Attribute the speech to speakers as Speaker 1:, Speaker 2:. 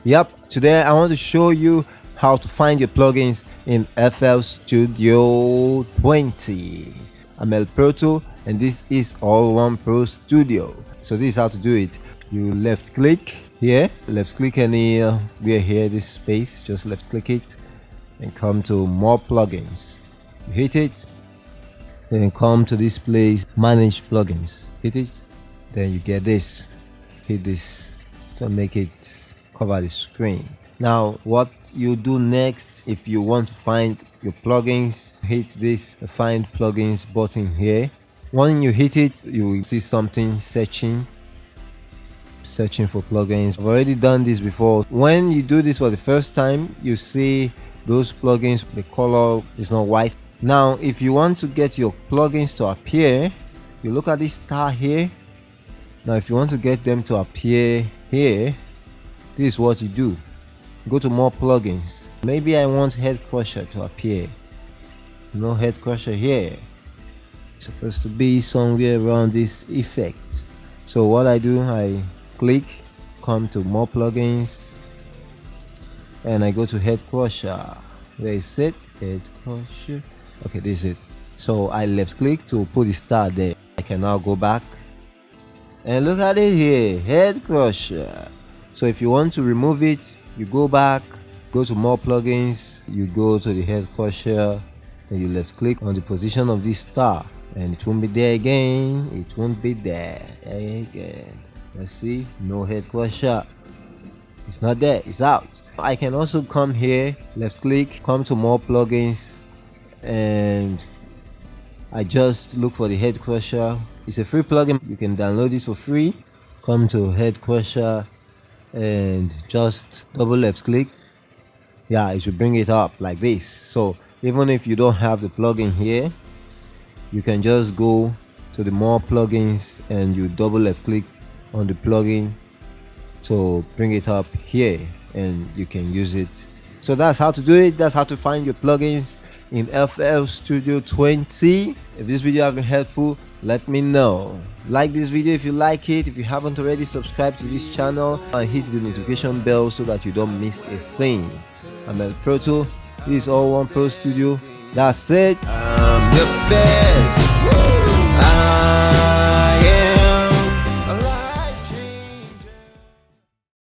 Speaker 1: Yep, today I want to show you how to find your plugins in FL Studio 20. I'm El Proto and this is All One Pro Studio. So this is how to do it. You left click here, left click anywhere here, this space, just left click it and come to more plugins. You hit it, then come to this place, manage plugins. Hit it, then you get this. Hit this to make it cover the screen. Now what you do next, if you want to find your plugins, hit this find plugins button here. When you hit it, you will see something searching for plugins. I've already done this before. When you do this for the first time, you see those plugins, the color is not white. Now if you want to get your plugins to appear, you look at this star here. Now if you want to get them to appear here, this is what you do. Go to more plugins. Maybe I want head crusher to appear. No head crusher here. It's supposed to be somewhere around this effect. So what I do, I click, come to more plugins, and I go to head crusher. Where is it? Head crusher. Okay, this is it. So I left click to put the star there. I can now go back and look at it here, head crusher. So if you want to remove it, you go back, go to more plugins, you go to the head crusher, and you left click on the position of this star, and it won't be there again. It won't be there again. Let's see, no head crusher. It's not there, it's out. I can also come here, left click, come to more plugins, and I just look for the head crusher. It's a free plugin, you can download this for free. Come to head crusher and just double left click. Yeah, it should bring it up like this. So even if you don't have the plugin here, you can just go to the more plugins and you double left click on the plugin to bring it up here and you can use it. So that's how to do it. That's how to find your plugins in FL Studio 20. If this video has been helpful, let me know. Like this video if you like it. If you haven't already, subscribe to this channel and hit the notification bell so that you don't miss a thing. I'm El Proto. This is All One Pro Studio. That's it. I'm the best.